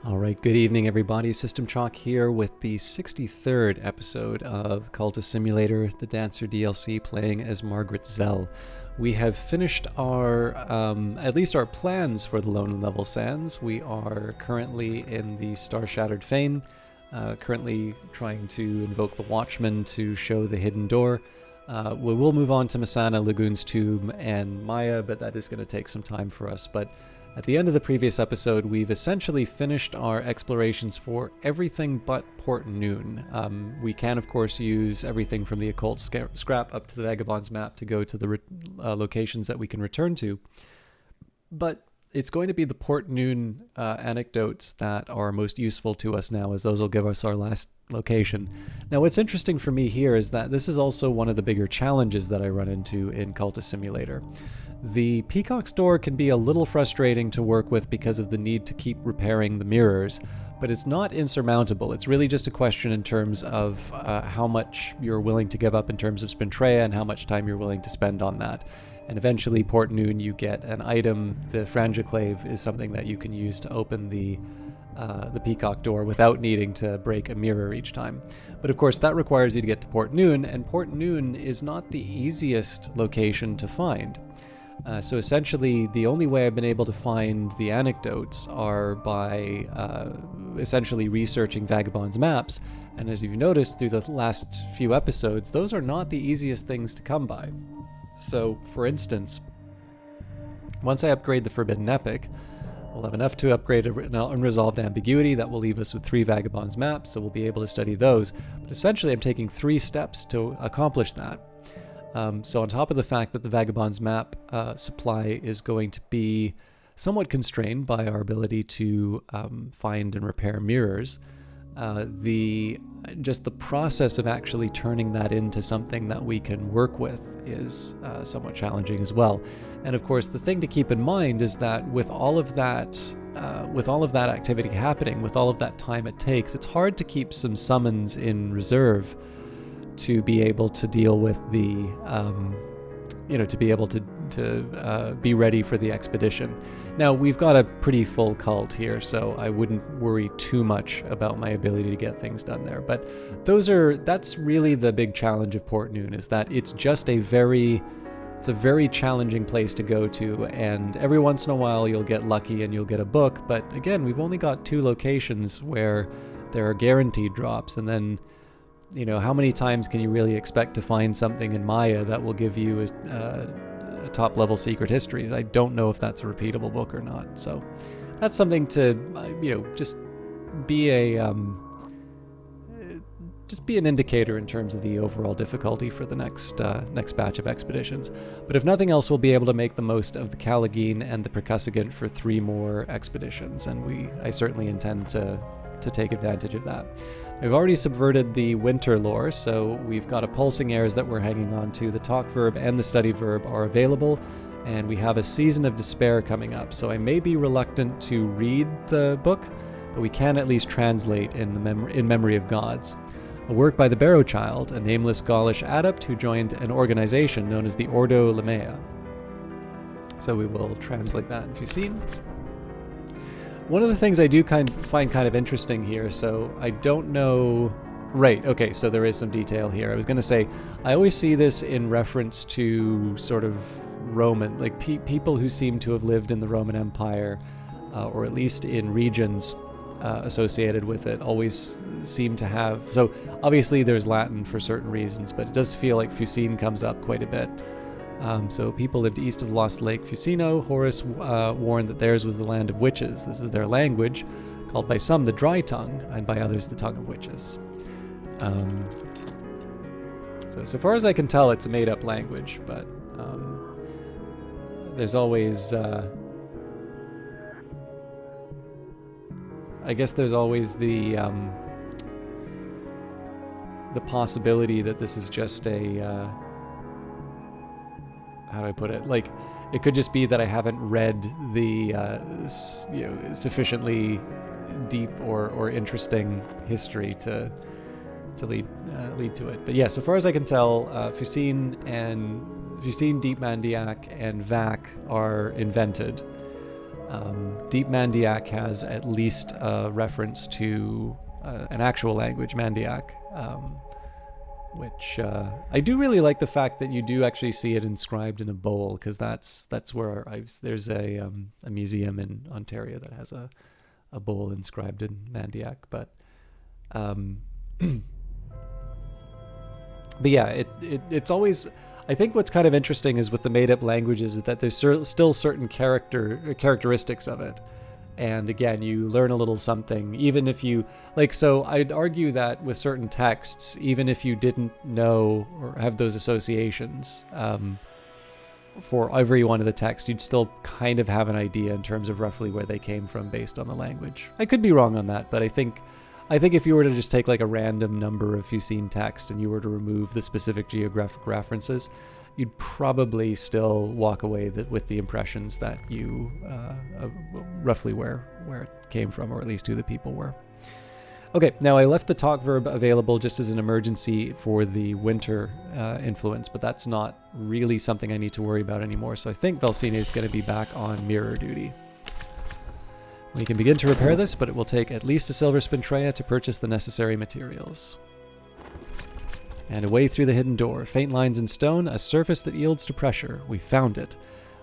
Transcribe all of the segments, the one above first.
All right, good evening, everybody. System Chalk here with the 63rd episode of Cultist Simulator, the Dancer DLC, playing as Margaret Zell. We have finished our, at least our plans for the Lone and Level Sands. We are currently in the Star-Shattered Fane, currently trying to invoke the Watchman to show the hidden door. We will move on to Missana, Lagoon's Tomb, and Maya, but that is going to take some time for us. But at the end of the previous episode, we've essentially finished our explorations for everything but Port Noon. We can, of course, use everything from the occult scrap up to the Vagabond's map to go to the locations that we can return to. But it's going to be the Port Noon anecdotes that are most useful to us now, as those will give us our last location. Now, what's interesting for me here is that this is also one of the bigger challenges that I run into in Cultist Simulator. The Peacock's Door can be a little frustrating to work with because of the need to keep repairing the mirrors, but it's not insurmountable. It's really just a question in terms of how much you're willing to give up in terms of Spintrea and how much time you're willing to spend on that. And eventually, Port Noon, you get an item. The Frangiclave is something that you can use to open the Peacock Door without needing to break a mirror each time. But of course, that requires you to get to Port Noon, and Port Noon is not the easiest location to find. So essentially, the only way I've been able to find the anecdotes are by essentially researching Vagabond's maps. And as you've noticed through the last few episodes, those are not the easiest things to come by. So, for instance, once I upgrade the Forbidden Epic, we'll have enough to upgrade an Unresolved Ambiguity that will leave us with 3 Vagabond's maps, so we'll be able to study those. But essentially, I'm taking 3 steps to accomplish that. So on top of the fact that the Vagabond's map supply is going to be somewhat constrained by our ability to find and repair mirrors, just the process of actually turning that into something that we can work with is somewhat challenging as well. And of course, the thing to keep in mind is that with all of that activity happening, with all of that time it takes, it's hard to keep some summons in reserve to be able to deal with the, to be able to be ready for the expedition. Now, we've got a pretty full cult here, so I wouldn't worry too much about my ability to get things done there. But that's really the big challenge of Port Noon, is that it's just a very challenging place to go to, and every once in a while you'll get lucky and you'll get a book, but again, we've only got 2 locations where there are guaranteed drops, and then how many times can you really expect to find something in Maya that will give you a top-level secret history? I don't know if that's a repeatable book or not. So that's something to, just be an indicator in terms of the overall difficulty for the next batch of expeditions. But if nothing else, we'll be able to make the most of the Caligine and the Percussagant for 3 more expeditions, and I certainly intend to take advantage of that. We've already subverted the winter lore, so we've got a pulsing airs that we're hanging on to. The talk verb and the study verb are available, and we have a season of despair coming up, so I may be reluctant to read the book, but we can at least translate in Memory of Gods. A work by the Barrow Child, a nameless Gaulish adept who joined an organization known as the Ordo Lemea. So we will translate that in Fusine. One of the things I do find kind of interesting here, so I don't know... Right, okay, so there is some detail here. I was going to say, I always see this in reference to sort of Roman, like people who seem to have lived in the Roman Empire, or at least in regions associated with it, always seem to have... So obviously there's Latin for certain reasons, but it does feel like Fusine comes up quite a bit. So people lived east of Lost Lake Fusino. Horace warned that theirs was the land of witches. This is their language, called by some the Dry Tongue, and by others the Tongue of Witches. So far as I can tell, it's a made-up language, but there's always... I guess there's always the possibility that this is just a... how do I put it? Like, it could just be that I haven't read the sufficiently deep or interesting history to lead to it. But yeah, so far as I can tell, Fusine, Deep Mandiac, and Vac are invented. Deep Mandiac has at least a reference to an actual language, Mandiac, which I do really like the fact that you do actually see it inscribed in a bowl, because that's where there's a museum in Ontario that has a bowl inscribed in Mandiac, but but yeah, it's always, I think what's kind of interesting is with the made-up languages is that there's still certain characteristics of it. And again, you learn a little something, even if you, like, so I'd argue that with certain texts, even if you didn't know or have those associations, for every one of the texts, you'd still kind of have an idea in terms of roughly where they came from based on the language. I could be wrong on that, but I think if you were to just take like a random number of Fucine text and you were to remove the specific geographic references, you'd probably still walk away with the impressions that you roughly where it came from, or at least who the people were. Okay, now I left the talk verb available just as an emergency for the winter influence, but that's not really something I need to worry about anymore, so I think Velsine is going to be back on mirror duty. We can begin to repair this, but it will take at least a silver spintrea to purchase the necessary materials. And away through the hidden door. Faint lines in stone, a surface that yields to pressure. We found it.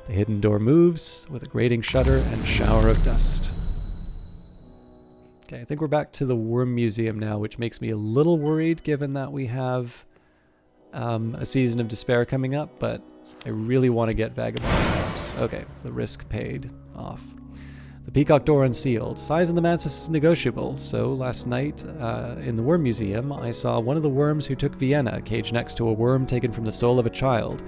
The hidden door moves with a grating shudder and a shower of dust. Okay, I think we're back to the Worm Museum now, which makes me a little worried given that we have a Season of Despair coming up, but I really want to get Vagabond's helps. Okay, so the risk paid off. The Peacock Door unsealed. Size of the mantis is negotiable, so last night in the Worm Museum I saw one of the worms who took Vienna, caged next to a worm taken from the soul of a child.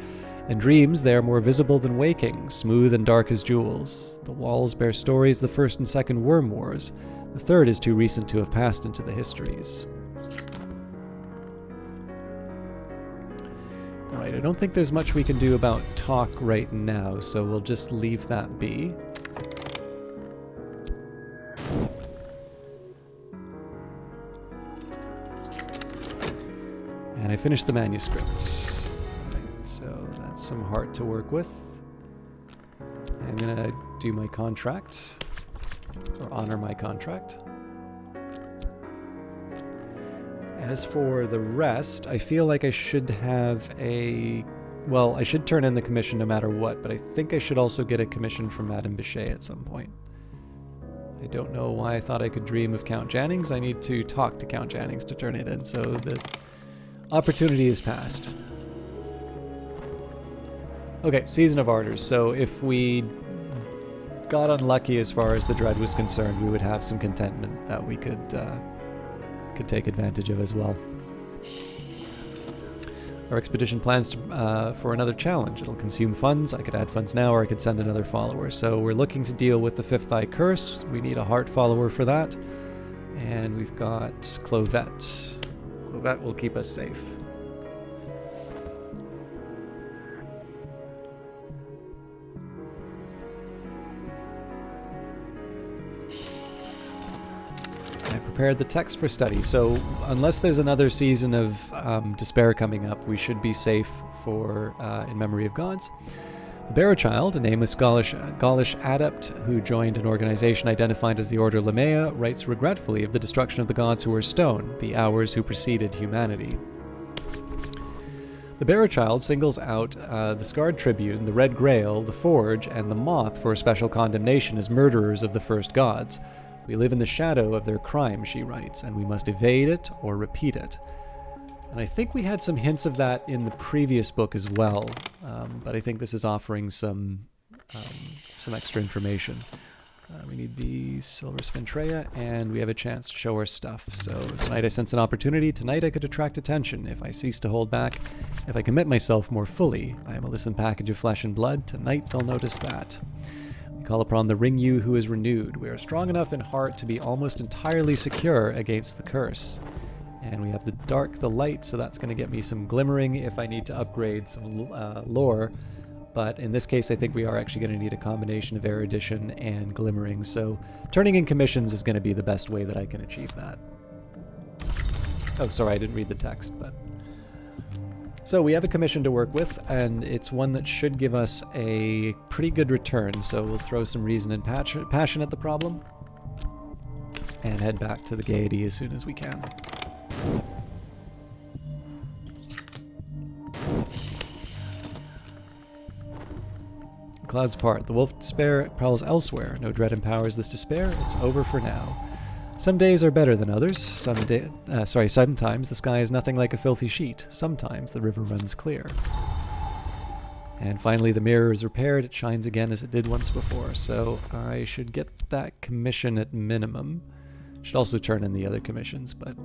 In dreams they are more visible than waking, smooth and dark as jewels. The walls bear stories of the First and Second Worm Wars. The third is too recent to have passed into the histories. Alright, I don't think there's much we can do about talk right now, so we'll just leave that be. And I finished the manuscript. Right, so that's some heart to work with. I'm gonna do my contract, or honor my contract. As for the rest, I feel like I should have well, I should turn in the commission no matter what, but I think I should also get a commission from Madame Bichet at some point. I don't know why I thought I could dream of Count Jannings. I need to talk to Count Jannings to turn it in, so the opportunity is past. Okay, Season of Ardors. So if we got unlucky as far as the dread was concerned, we would have some contentment that we could take advantage of as well. Our expedition plans for another challenge. It'll consume funds. I could add funds now, or I could send another follower. So we're looking to deal with the Fifth Eye Curse. We need a heart follower for that. And we've got Clovette. Clovette will keep us safe. I prepared the text for study, so unless there's another Season of Despair coming up, we should be safe for In Memory of Gods. The Bearer Child, a nameless Gaulish adept who joined an organization identified as the Order Lamea, writes regretfully of the destruction of the gods who were stone, the hours who preceded humanity. The Bearer Child singles out the Scarred Tribune, the Red Grail, the Forge, and the Moth for special condemnation as murderers of the first gods. We live in the shadow of their crime, she writes, and we must evade it or repeat it. And I think we had some hints of that in the previous book as well, but I think this is offering some extra information. We need the Silver Spintrea, and we have a chance to show our stuff. So tonight I sense an opportunity. Tonight I could attract attention. If I cease to hold back, if I commit myself more fully, I am a listen package of flesh and blood. Tonight they'll notice that. Call upon the Ring You who is renewed. We are strong enough in heart to be almost entirely secure against the curse. And we have the dark, the light, so that's going to get me some glimmering if I need to upgrade some lore. But in this case, I think we are actually going to need a combination of erudition and glimmering. So turning in commissions is going to be the best way that I can achieve that. Oh, sorry, I didn't read the text, but So we have a commission to work with, and it's one that should give us a pretty good return, so we'll throw some reason and passion at the problem, and head back to the Gaiety as soon as we can. Clouds part. The wolf despair prowls elsewhere. No dread empowers this despair. It's over for now. Some days are better than others. Sometimes the sky is nothing like a filthy sheet. Sometimes the river runs clear. And finally the mirror is repaired. It shines again as it did once before. So I should get that commission at minimum. Should also turn in the other commissions, but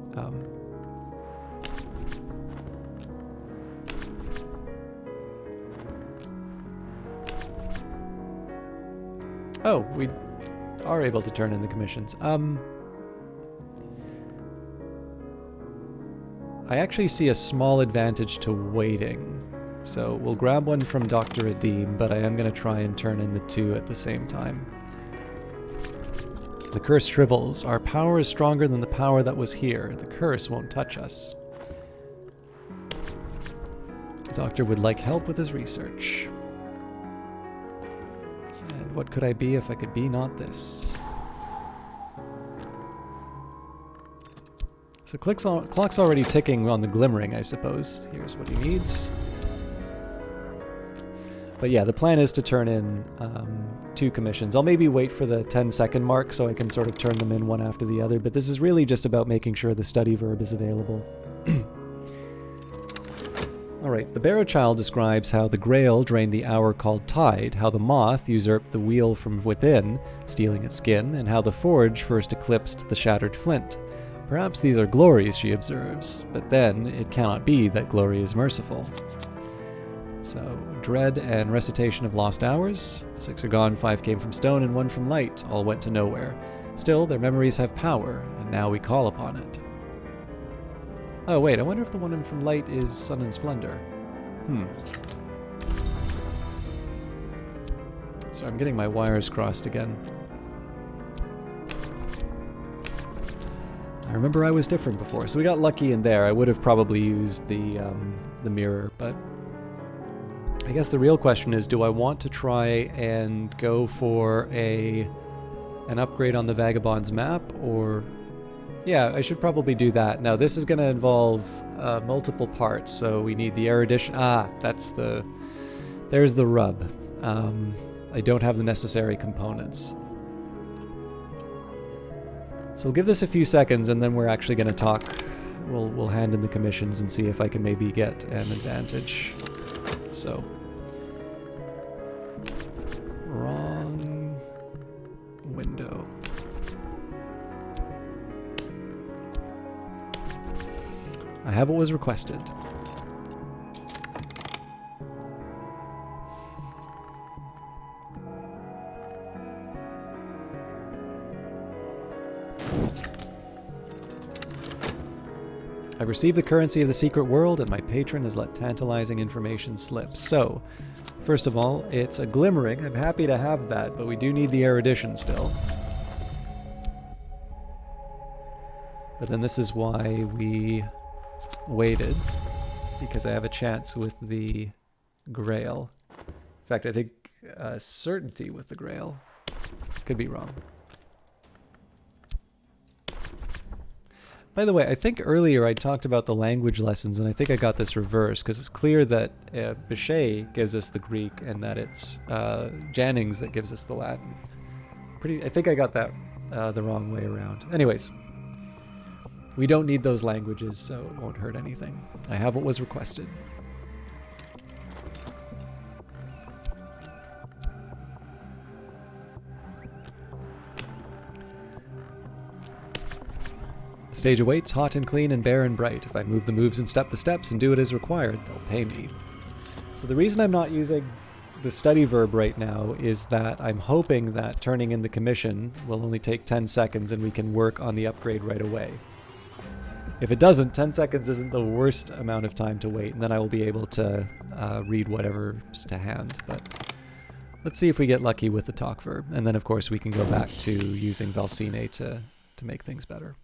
oh, we are able to turn in the commissions. I actually see a small advantage to waiting. So we'll grab one from Dr. Adim, but I am going to try and turn in the two at the same time. The curse shrivels. Our power is stronger than the power that was here. The curse won't touch us. The doctor would like help with his research. And what could I be if I could be not this? So clock's already ticking on the glimmering, I suppose. Here's what he needs. But yeah, the plan is to turn in 2 commissions. I'll maybe wait for the 10-second mark so I can sort of turn them in one after the other, but this is really just about making sure the study verb is available. Alright, the Barrow Child describes how the Grail drained the hour called Tide, how the Moth usurped the wheel from within, stealing its skin, and how the Forge first eclipsed the shattered flint. Perhaps these are glories, she observes, but then it cannot be that glory is merciful. So, dread and recitation of lost hours. 6 are gone, 5 came from stone, and 1 from light. All went to nowhere. Still, their memories have power, and now we call upon it. Oh wait, I wonder if the one from light is sun and splendor. So I'm getting my wires crossed again. I remember I was different before, so we got lucky in there. I would have probably used the mirror, but I guess the real question is, do I want to try and go for an upgrade on the Vagabond's map, or... Yeah, I should probably do that. Now, this is going to involve multiple parts, so we need the erudition... There's the rub. I don't have the necessary components. So we'll give this a few seconds, and then we're actually going to talk. We'll hand in the commissions and see if I can maybe get an advantage. So... wrong... window. I have what was requested. I've received the currency of the secret world, and my patron has let tantalizing information slip. So, first of all, it's a glimmering. I'm happy to have that, but we do need the erudition still. But then this is why we waited, because I have a chance with the Grail. In fact, I think certainty with the Grail. Could be wrong. By the way, I think earlier I talked about the language lessons, and I think I got this reversed, because it's clear that Bichet gives us the Greek, and that it's Jannings that gives us the Latin. I think I got that the wrong way around. Anyways, we don't need those languages, so it won't hurt anything. I have what was requested. The stage awaits, hot and clean and bare and bright. If I move the moves and step the steps and do it as required, they'll pay me. So the reason I'm not using the study verb right now is that I'm hoping that turning in the commission will only take 10 seconds and we can work on the upgrade right away. If it doesn't, 10 seconds isn't the worst amount of time to wait, and then I will be able to read whatever's to hand. But let's see if we get lucky with the talk verb, and then of course we can go back to using Valsine to make things better.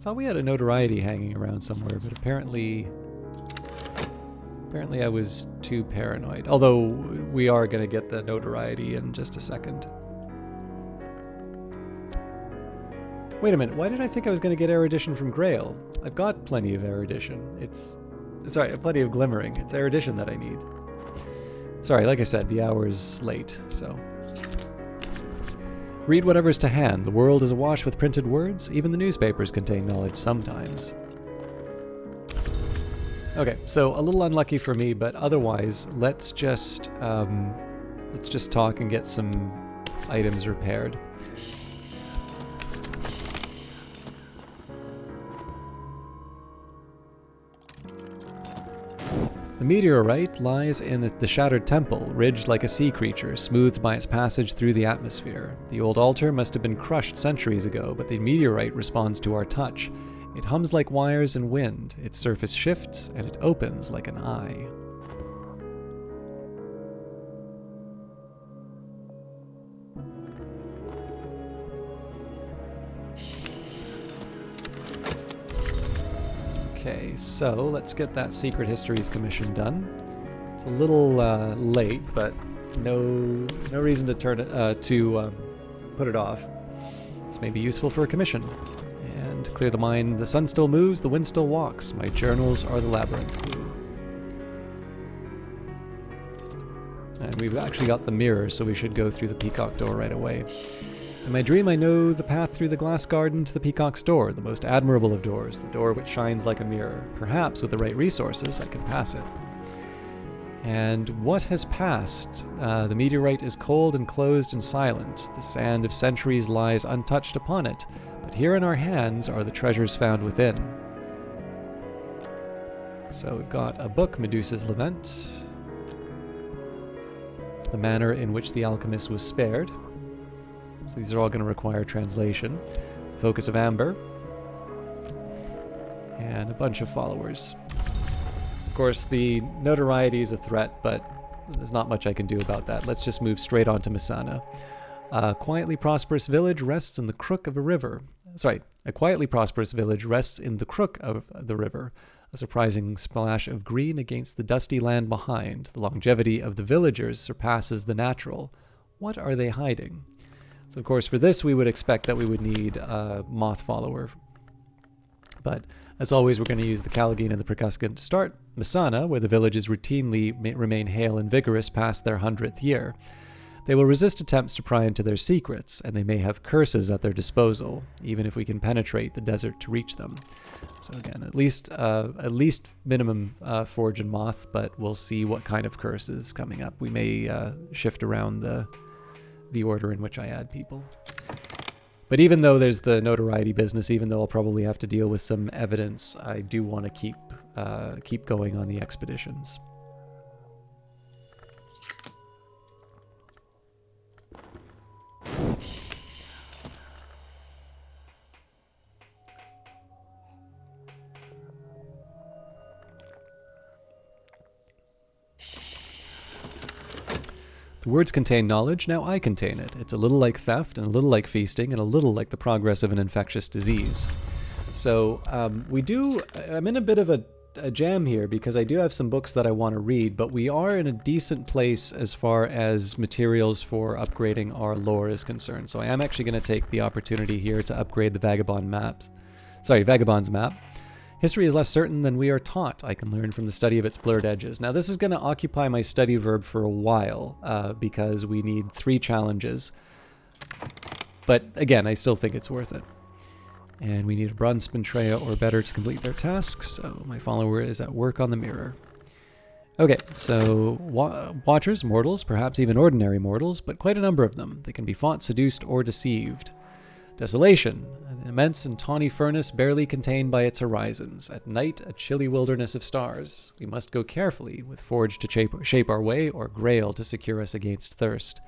Thought we had a notoriety hanging around somewhere, but apparently I was too paranoid. Although we are going to get the notoriety in just a second. Wait a minute, why did I think I was going to get erudition from Grail? I've got plenty of erudition. Sorry, plenty of glimmering. It's erudition that I need. Sorry, like I said, the hour's late, so... Read whatever's to hand. The world is awash with printed words. Even the newspapers contain knowledge sometimes. Okay, so a little unlucky for me, but otherwise, let's just talk and get some items repaired. The meteorite lies in the shattered temple, ridged like a sea creature, smoothed by its passage through the atmosphere. The old altar must have been crushed centuries ago, but the meteorite responds to our touch. It hums like wires in wind, its surface shifts, and it opens like an eye. Okay, so let's get that Secret Histories commission done. It's a little late, but no reason to put it off. This may be useful for a commission. And to clear the mind, the sun still moves, the wind still walks. My journals are the labyrinth. And we've actually got the mirror, so we should go through the peacock door right away. In my dream, I know the path through the glass garden to the peacock's door, the most admirable of doors, the door which shines like a mirror. Perhaps, with the right resources, I can pass it. And what has passed? The meteorite is cold and closed and silent. The sand of centuries lies untouched upon it. But here in our hands are the treasures found within. So we've got a book, Medusa's Lament. The manner in which the alchemist was spared. So these are all going to require translation. Focus of Amber. And a bunch of followers. Of course, the notoriety is a threat, but there's not much I can do about that. Let's just move straight on to Missana. A quietly prosperous village rests in the crook of a river. A quietly prosperous village rests in the crook of the river. A surprising splash of green against the dusty land behind. The longevity of the villagers surpasses the natural. What are they hiding? So, of course, for this, we would expect that we would need a moth follower. But, as always, we're going to use the Callagine and the Percuscant to start. Missana, where the villages routinely remain hale and vigorous past their 100th year. They will resist attempts to pry into their secrets, and they may have curses at their disposal, even if we can penetrate the desert to reach them. So again, at least minimum forge and moth, but we'll see what kind of curse is coming up. We may shift around the order in which I add people. But even though there's the notoriety business, even though I'll probably have to deal with some evidence, I do want to keep going on the expeditions. The words contain knowledge, now I contain it. It's a little like theft, and a little like feasting, and a little like the progress of an infectious disease. So, I'm in a bit of a jam here, because I do have some books that I want to read, but we are in a decent place as far as materials for upgrading our lore is concerned. So I am actually going to take the opportunity here to upgrade the Vagabond's map. History is less certain than we are taught. I can learn from the study of its blurred edges. Now this is going to occupy my study verb for a while, because we need 3 challenges. But again, I still think it's worth it. And we need a bronze Spintrea or better to complete their tasks, so my follower is at work on the mirror. Okay, so watchers, mortals, perhaps even ordinary mortals, but quite a number of them. They can be fought, seduced, or deceived. Desolation, an immense and tawny furnace barely contained by its horizons. At night, a chilly wilderness of stars. We must go carefully, with forge to shape our way, or grail to secure us against thirst.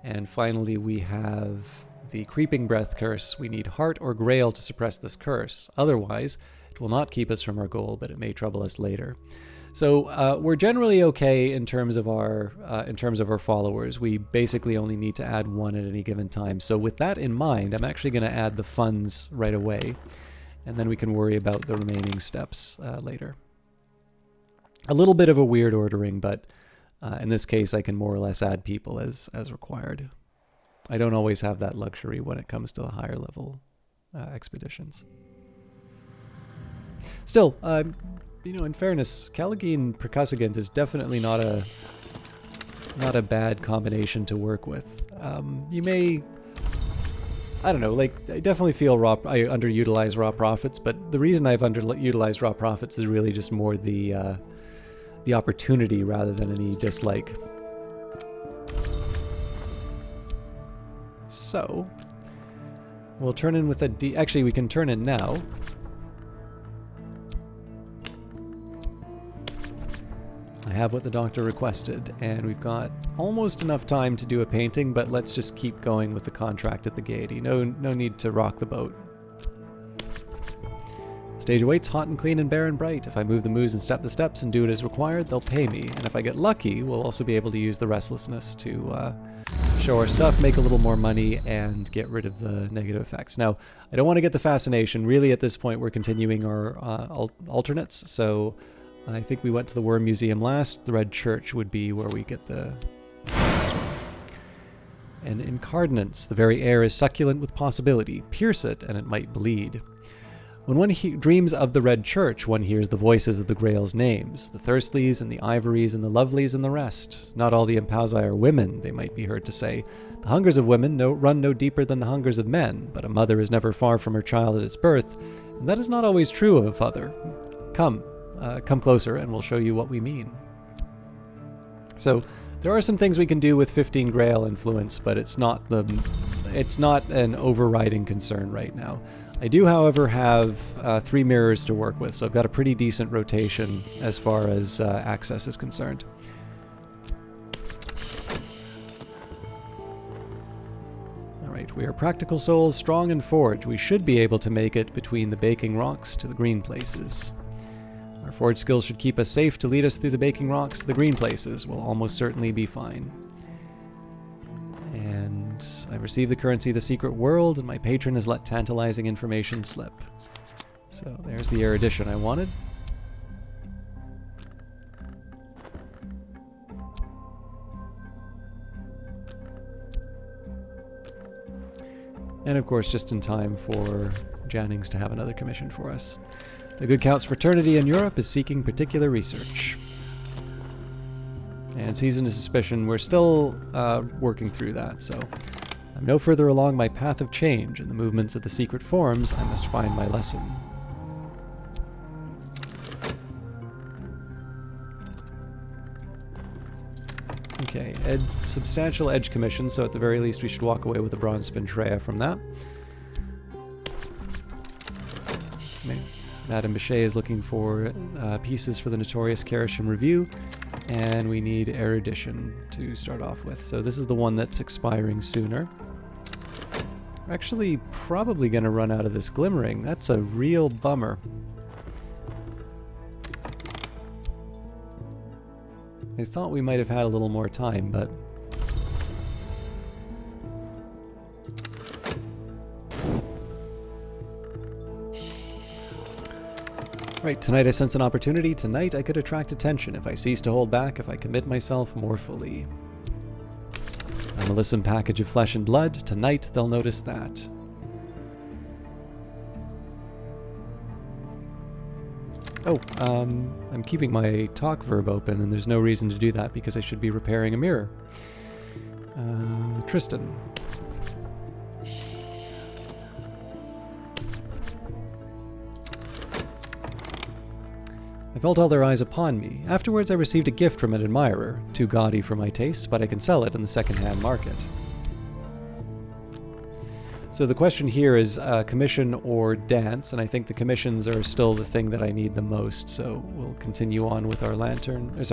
And finally, we have the creeping breath curse. We need heart or grail to suppress this curse. Otherwise, it will not keep us from our goal, but it may trouble us later. So we're generally okay in terms of our followers. We basically only need to add 1 at any given time. So with that in mind, I'm actually going to add the funds right away. and then we can worry about the remaining steps later. A little bit of a weird ordering, but in this case I can more or less add people as required. I don't always have that luxury when it comes to the higher level expeditions. Still, you know, in fairness, Callagine Percussagant is definitely not a bad combination to work with. You may, I don't know, like, I definitely feel I underutilize raw profits, but the reason I've underutilized raw profits is really just more the opportunity rather than any dislike. So, we'll turn in with a actually, we can turn in now. I have what the doctor requested, and we've got almost enough time to do a painting, but let's just keep going with the contract at the Gaiety. No need to rock the boat. Stage awaits, hot and clean and bare and bright. If I move the moves and step the steps and do it as required, they'll pay me. And if I get lucky, we'll also be able to use the restlessness to show our stuff, make a little more money, and get rid of the negative effects. Now, I don't want to get the fascination. Really, at this point, we're continuing our alternates, so I think we went to the Worm Museum last. The Red Church would be where we get the next one. And Incardinance, the very air is succulent with possibility. Pierce it, and it might bleed. When one dreams of the Red Church, one hears the voices of the Grail's names, the Thirstleys and the Ivories and the Lovelies and the rest. Not all the Impausi are women, they might be heard to say. The hungers of women run no deeper than the hungers of men, but a mother is never far from her child at its birth, and that is not always true of a father. Come closer and we'll show you what we mean. So, there are some things we can do with 15 Grail influence, but it's not an overriding concern right now. I do, however, have 3 mirrors to work with, so I've got a pretty decent rotation as far as access is concerned. Alright, we are practical souls, strong and forged. We should be able to make it between the baking rocks to the green places. Our forge skills should keep us safe to lead us through the baking rocks to the green places. We'll almost certainly be fine. And I've received the currency of the secret world, and my patron has let tantalizing information slip. So there's the erudition I wanted. And of course, just in time for Jannings to have another commission for us. The Good Count's fraternity in Europe is seeking particular research. And Season of Suspicion, we're still working through that, so I'm no further along my path of change. In the movements of the secret forms, I must find my lesson. Okay, substantial edge commission, so at the very least we should walk away with a bronze Spintrea from that. Madame Bichet is looking for pieces for the Notorious Karashim Review, and we need erudition to start off with. So this is the one that's expiring sooner. We're actually probably going to run out of this glimmering. That's a real bummer. I thought we might have had a little more time, but... Right, tonight I sense an opportunity. Tonight I could attract attention if I cease to hold back, if I commit myself more fully. I'm a lissome package of flesh and blood. Tonight they'll notice that. Oh, I'm keeping my talk verb open, and there's no reason to do that because I should be repairing a mirror. Tristan. I felt all their eyes upon me. Afterwards I received a gift from an admirer, too gaudy for my tastes, but I can sell it in the second-hand market. So the question here is commission or dance, and I think the commissions are still the thing that I need the most, so we'll continue on with our lantern, we'll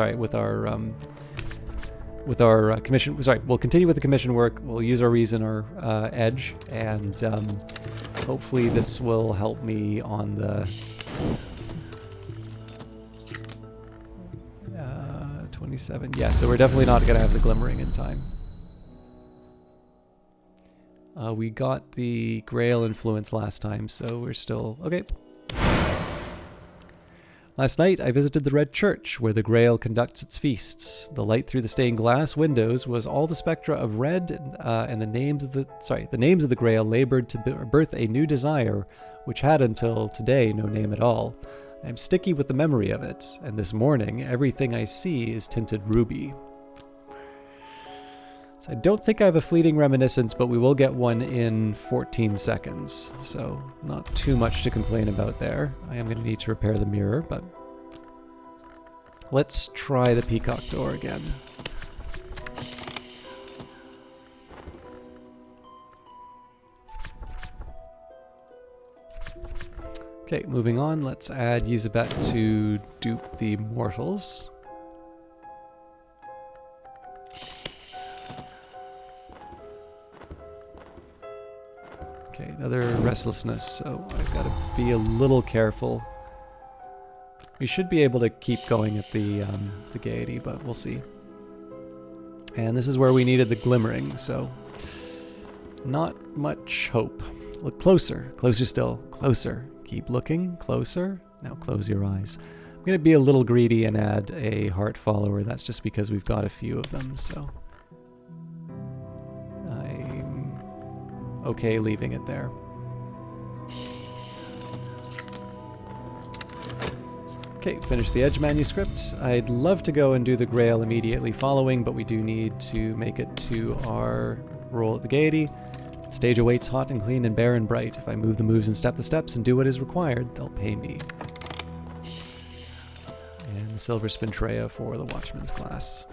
continue with the commission work, we'll use our reason, our edge, and hopefully this will help me on the 27. Yeah, so we're definitely not going to have the glimmering in time. We got the Grail influence last time, so we're still... Okay, Last night I visited the Red Church, where the Grail conducts its feasts. The light through the stained glass windows was all the spectra of red, and the names of the Grail labored to birth a new desire, which had until today no name at all. I am sticky with the memory of it, and this morning everything I see is tinted ruby. So I don't think I have a fleeting reminiscence, but we will get one in 14 seconds, so not too much to complain about there. I am going to need to repair the mirror, but let's try the peacock door again. Okay, moving on, let's add Yzabet to dupe the mortals. Okay, another restlessness, so I've got to be a little careful. We should be able to keep going at the gaiety, but we'll see. And this is where we needed the glimmering, so not much hope. Look closer, closer still, closer. Keep looking, closer. Now close your eyes. I'm going to be a little greedy and add a heart follower. That's just because we've got a few of them, so I'm okay leaving it there. Okay, finish the Edge manuscript. I'd love to go and do the Grail immediately following, but we do need to make it to our roll at the Gaiety. The stage awaits hot and clean and bare and bright. If I move the moves and step the steps and do what is required, they'll pay me. And the Silver Spintrea for the Watchman's class.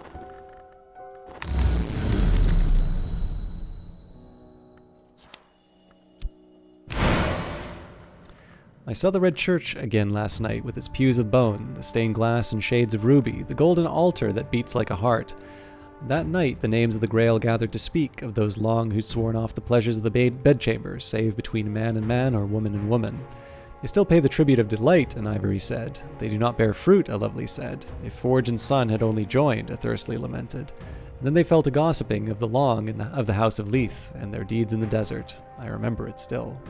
I saw the Red Church again last night with its pews of bone, the stained glass and shades of ruby, the golden altar that beats like a heart. That night the names of the Grail gathered to speak of those long who'd sworn off the pleasures of the bedchamber, save between man and man or woman and woman. They still pay the tribute of delight, an ivory said. They do not bear fruit, a lovely said. If forge and sun had only joined, a thirstly lamented. And then they fell to gossiping of the long of the house of Leith, and their deeds in the desert. I remember it still.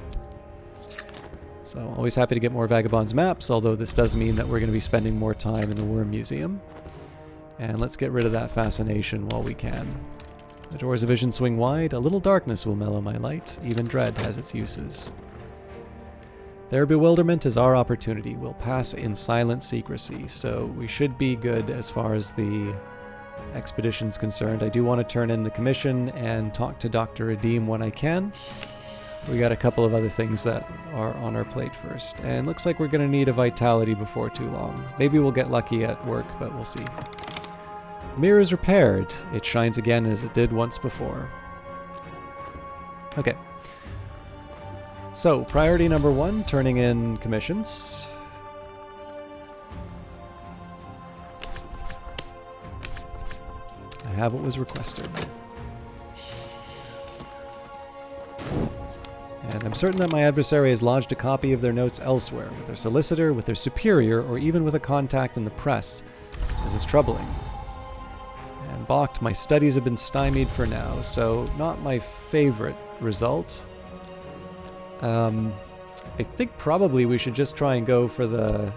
So, always happy to get more Vagabond's maps, although this does mean that we're going to be spending more time in the Worm Museum. And let's get rid of that fascination while we can. The doors of vision swing wide, a little darkness will mellow my light, even dread has its uses. Their bewilderment is our opportunity, we'll pass in silent secrecy, so we should be good as far as the expedition's concerned. I do want to turn in the commission and talk to Dr. Redeem when I can. We got a couple of other things that are on our plate first, and looks like we're going to need a vitality before too long. Maybe we'll get lucky at work, but we'll see. The mirror is repaired. It shines again as it did once before. Okay. So, priority number 1, turning in commissions. I have what was requested. And I'm certain that my adversary has lodged a copy of their notes elsewhere, with their solicitor, with their superior, or even with a contact in the press. This is troubling. And balked, my studies have been stymied for now, so not my favorite result. I think probably we should just try and go for the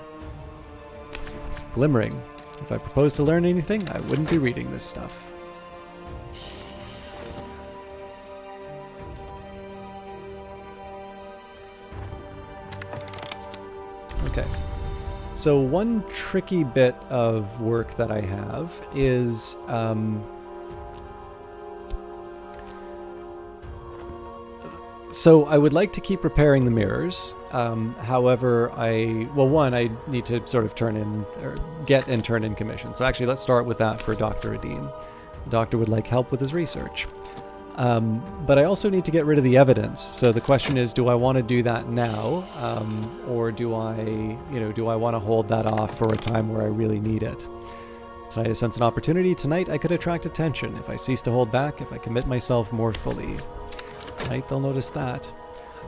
glimmering. If I propose to learn anything, I wouldn't be reading this stuff. Okay, so one tricky bit of work that I have is so I would like to keep repairing the mirrors. However, I need to sort of turn in commissions. So actually, let's start with that for Dr. Redeem. The doctor would like help with his research. But I also need to get rid of the evidence. So the question is, do I want to do that now? Or do I want to hold that off for a time where I really need it? Tonight I sense an opportunity. Tonight I could attract attention if I cease to hold back, if I commit myself more fully. Tonight they'll notice that.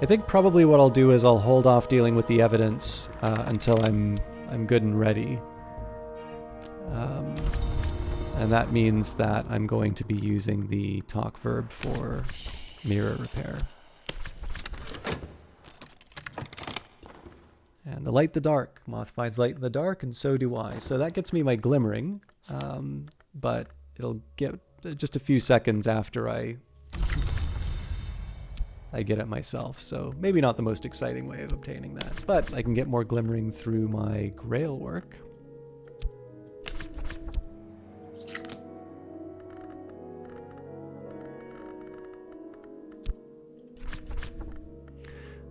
I think probably what I'll do is I'll hold off dealing with the evidence until I'm good and ready. And that means that I'm going to be using the talk verb for mirror repair. And the light, the dark. Moth finds light in the dark, and so do I. So that gets me my glimmering, but it'll get just a few seconds after I get it myself. So maybe not the most exciting way of obtaining that, but I can get more glimmering through my grail work.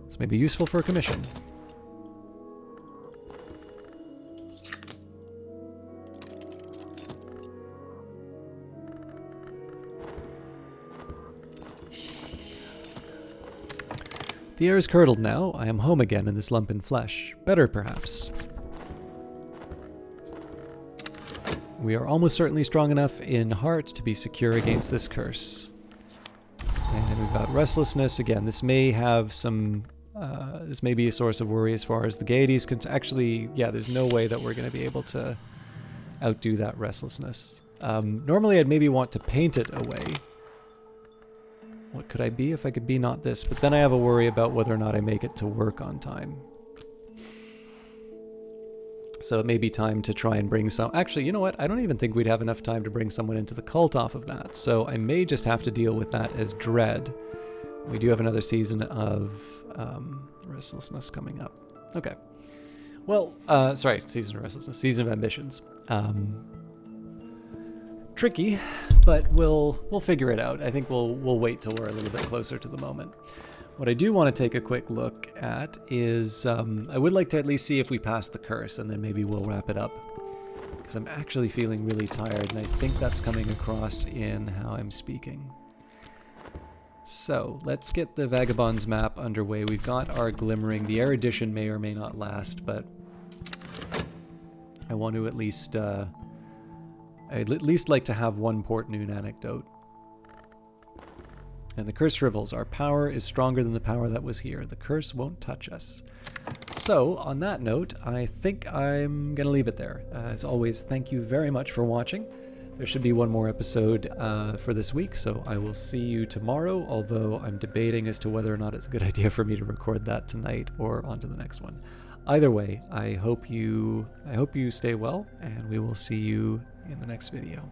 This may be useful for a commission. The air is curdled now. I am home again in this lump in flesh. Better, perhaps. We are almost certainly strong enough in heart to be secure against this curse. And we've got restlessness. Again, this may have some... this may be a source of worry as far as the gaieties can... Actually, yeah, there's no way that we're going to be able to outdo that restlessness. Normally, I'd maybe want to paint it away. What could I be if I could be not this? But then I have a worry about whether or not I make it to work on time. So it may be time to try and bring some... Actually, you know what? I don't even think we'd have enough time to bring someone into the cult off of that. So I may just have to deal with that as dread. We do have another season of restlessness coming up. Okay. Well, sorry, season of restlessness. Season of ambitions. Tricky, but we'll figure it out. I think we'll wait till we're a little bit closer to the moment. What I do want to take a quick look at is I would like to at least see if we pass the curse, and then maybe we'll wrap it up. Because I'm actually feeling really tired, and I think that's coming across in how I'm speaking. So let's get the Vagabond's map underway. We've got our glimmering. The erudition may or may not last, but I want to at least... I'd at least like to have one Port Noon anecdote. And the curse shrivels. Our power is stronger than the power that was here. The curse won't touch us. So, on that note, I think I'm going to leave it there. As always, thank you very much for watching. There should be one more episode for this week, so I will see you tomorrow, although I'm debating as to whether or not it's a good idea for me to record that tonight or onto the next one. Either way, I hope you stay well, and we will see you in the next video.